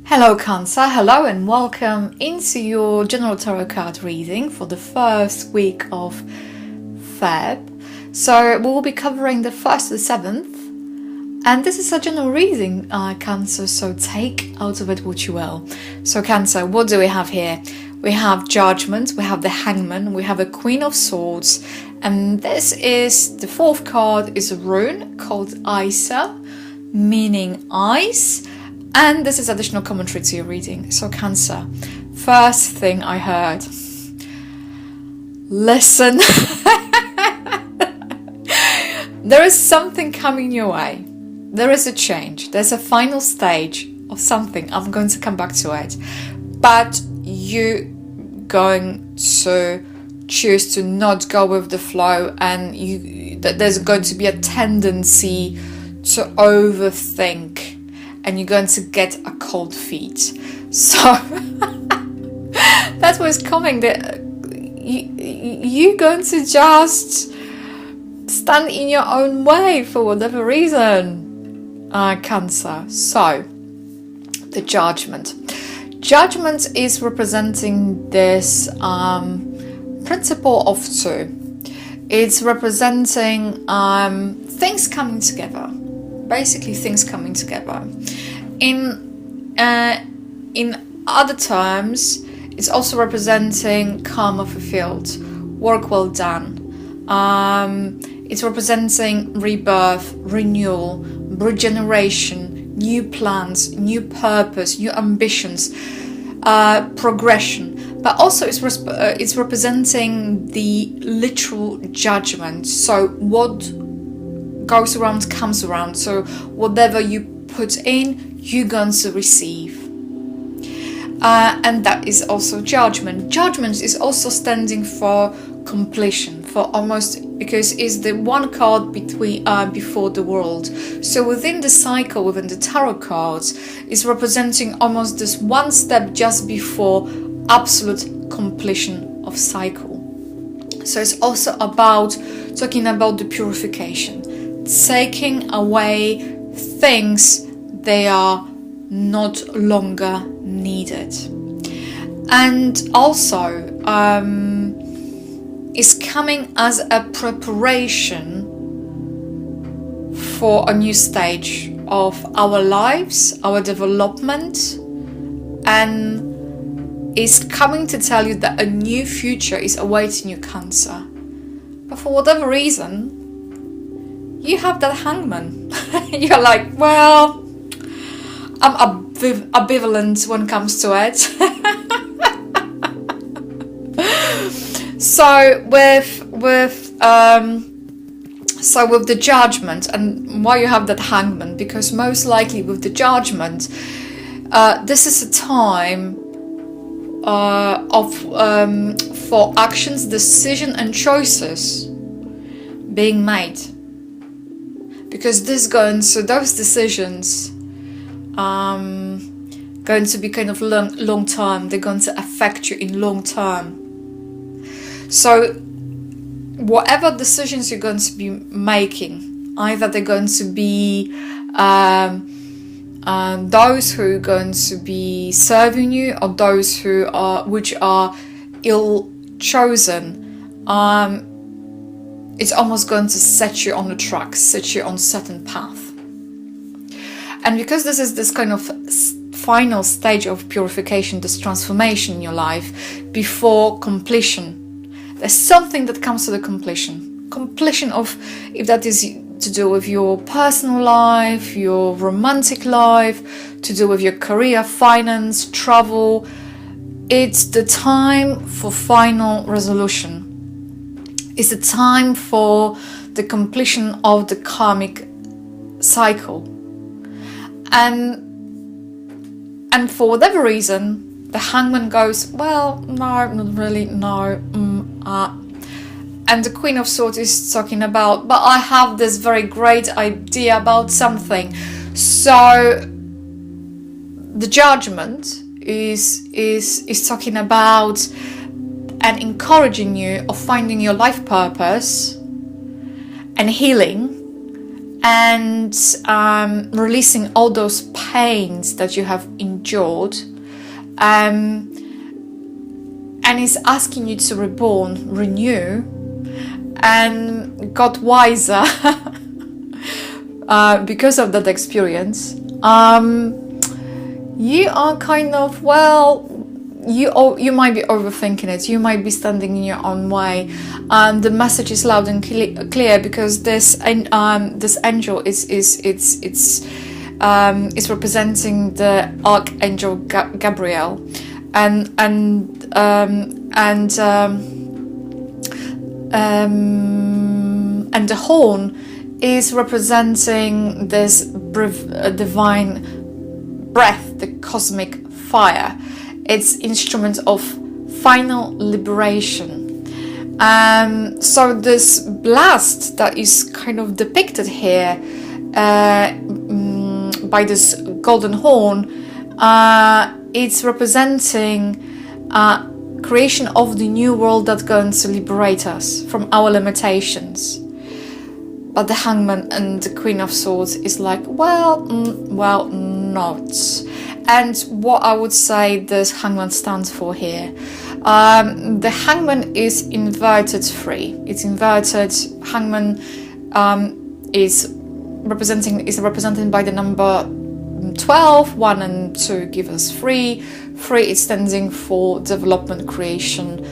Hello Cancer, hello and welcome into your general tarot card reading for the first week of Feb. So we will be covering the 1st to the 7th, and this is a general reading, Cancer, so take out of it what you will. So Cancer, what do we have here? We have Judgment, we have the Hangman, we have a Queen of Swords, and this is, the fourth card is a rune called Isa, meaning ice. And this is additional commentary to your reading. So Cancer, first thing I heard, listen. There is something coming your way. There is a change. There's a final stage of something. I'm going to come back to it. But you're going to choose to not go with the flow, and there's going to be a tendency to overthink. And you're going to get a cold feet. So that's what's coming. You're going to just stand in your own way for whatever reason, Cancer. So the Judgment. Judgment is representing this principle of two. It's representing things coming together. Basically, things coming together. In other terms, it's also representing karma fulfilled, work well done. It's representing rebirth, renewal, regeneration, new plans, new purpose, new ambitions, progression. But also, it's representing the literal judgment. So what goes around comes around. So whatever you put in, you're going to receive. And that is also Judgment. Judgment is also standing for completion, for almost, because it's the one card before the world. So within the cycle, within the tarot cards, is representing almost this one step just before absolute completion of cycle. So it's also about talking about the purification, taking away things they are not longer needed. And also is coming as a preparation for a new stage of our lives, our development, and is coming to tell you that a new future is awaiting you, Cancer. But for whatever reason, you have that Hangman. You're like, well, I'm ambivalent when it comes to it. So with the Judgment, and why you have that Hangman? Because most likely with the Judgment, this is a time for actions, decision, and choices being made. Because those decisions going to be kind of long term. They're going to affect you in long term. So whatever decisions you're going to be making, either they're going to be those who are going to be serving you, or those which are ill chosen, it's almost going to set you on the track, set you on a certain path. And because this is this kind of final stage of purification, this transformation in your life before completion, there's something that comes to the completion. Completion of, if that is to do with your personal life, your romantic life, to do with your career, finance, travel, it's the time for final resolution. It's the time for the completion of the karmic cycle. And for whatever reason, the Hangman goes, well, no, not really, no. And the Queen of Swords is talking about, but I have this very great idea about something. So the Judgment is talking about and encouraging you of finding your life purpose and healing and releasing all those pains that you have endured endured, and is asking you to reborn, renew, and got wiser because of that experience. You are kind of, well, you might be overthinking it. You might be standing in your own way. The message is loud and clear, because this angel is representing the Archangel Gabriel, and the horn is representing this divine breath, the cosmic fire. It's instrument of final liberation. So this blast that is kind of depicted here by this golden horn, it's representing creation of the new world that's going to liberate us from our limitations. But the Hangman and the Queen of Swords is like, well, not. And what I would say this Hangman stands for here, the Hangman is inverted 3. It's inverted. Hangman is represented by the number 12. 1 and 2 give us 3. 3 is standing for development, creation,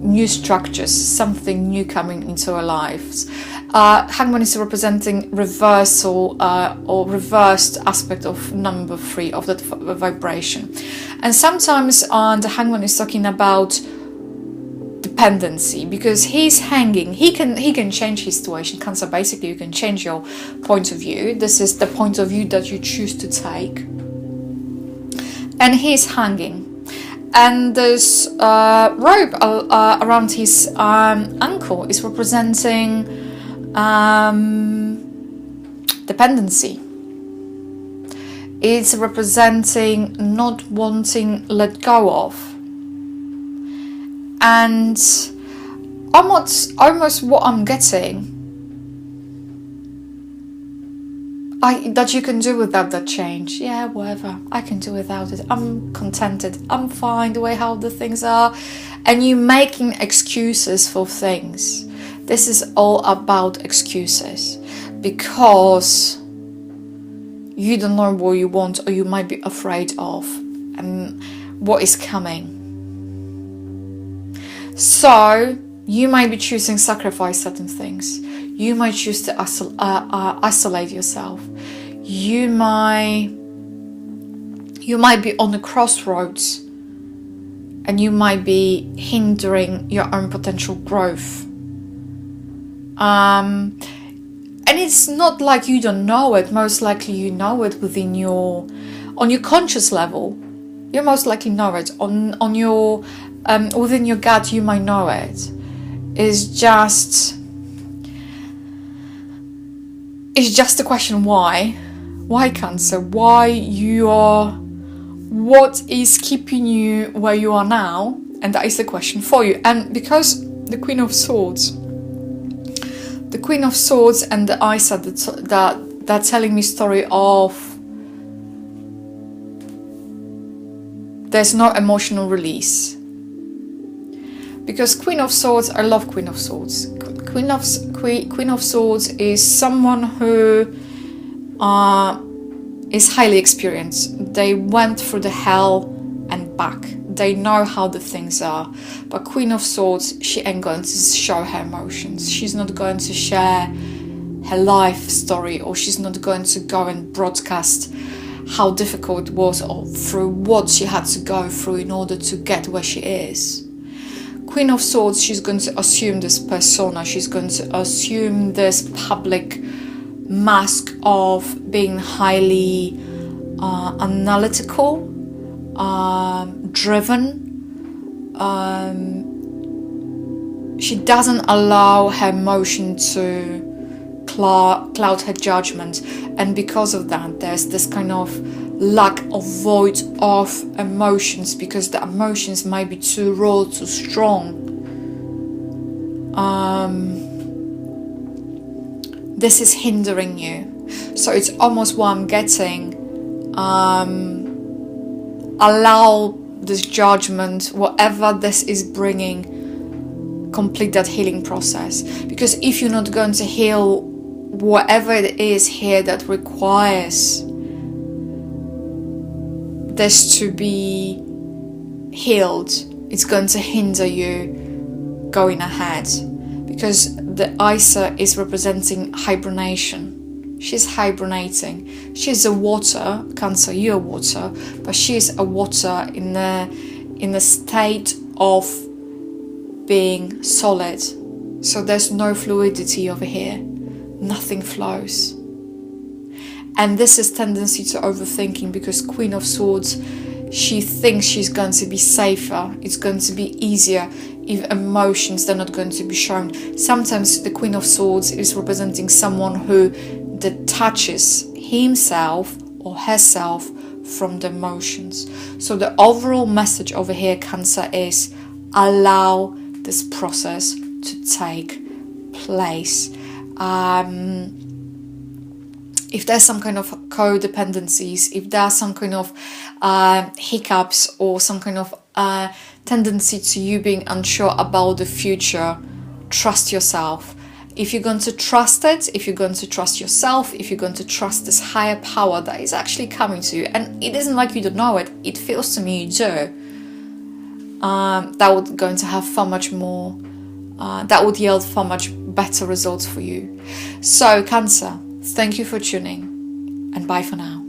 new structures, something new coming into our lives. Hangman is representing reversal or reversed aspect of number 3, of that vibration. And sometimes the Hangman is talking about dependency, because he's hanging. He can change his situation. Cancer, basically, you can change your point of view. This is the point of view that you choose to take. And he's hanging. And this rope around his ankle is representing dependency. It's representing not wanting let go of. And almost what I'm getting, that you can do without that change. Yeah, whatever, I can do without it. I'm contented. I'm fine the way how the things are. And you making excuses for things. This is all about excuses, because you don't know what you want, or you might be afraid of and what is coming. So you might be choosing sacrifice certain things. You might choose to isolate yourself. You might be on the crossroads, and you might be hindering your own potential growth. And it's not like you don't know it. Most likely you know it on your conscious level. You most likely know it. On your within your gut, you might know it. It's just a question why. Why, Cancer? Why you are? What is keeping you where you are now? And that is the question for you. And because the Queen of Swords and the Isa that telling me story of there's no emotional release. Because Queen of Swords, I love Queen of Swords. Queen of Swords is someone who is highly experienced. They went through the hell and back. They know how the things are. But Queen of Swords, she ain't going to show her emotions. She's not going to share her life story, or she's not going to go and broadcast how difficult it was, or through what she had to go through in order to get where she is. Queen of Swords, she's going to assume this persona. She's going to assume this public mask of being highly analytical, driven. She doesn't allow her emotion to cloud her judgment, and because of that, there's this kind of lack of void of emotions, because the emotions might be too raw, too strong. This is hindering you. So it's almost what I'm getting. Allow this judgment, whatever this is bringing, complete that healing process. Because if you're not going to heal whatever it is here that requires this to be healed, it's going to hinder you going ahead. Because the Isa is representing hibernation. She's hibernating. She's a water, Cancer, you're water, but she's a water in the state of being solid. So there's no fluidity over here. Nothing flows. And this is tendency to overthinking, because Queen of Swords, she thinks she's going to be safer. It's going to be easier if emotions, they're not going to be shown. Sometimes the Queen of Swords is representing someone who detaches himself or herself from the emotions. So the overall message over here, Cancer, is allow this process to take place. If there's some kind of codependencies, if there's some kind of hiccups or some kind of tendency to you being unsure about the future, trust yourself. If you're going to trust it, if you're going to trust yourself, if you're going to trust this higher power that is actually coming to you, and it isn't like you don't know it, it feels to me you do, that would going to have far much more, that would yield far much better results for you. So Cancer, thank you for tuning, and bye for now.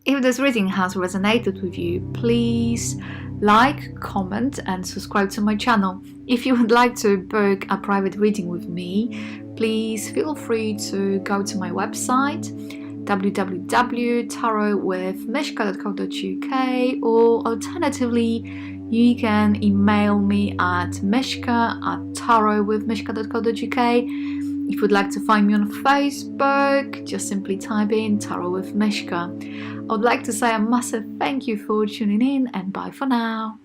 If this reading has resonated with you, please like, comment and subscribe to my channel. If you would like to book a private reading with me, please feel free to go to my website www.tarotwithmishka.co.uk, or alternatively you can email me at mishka@tarotwithmishka.co.uk. If you'd like to find me on Facebook, just simply type in Tarot with Mishka. I would like to say a massive thank you for tuning in, and bye for now.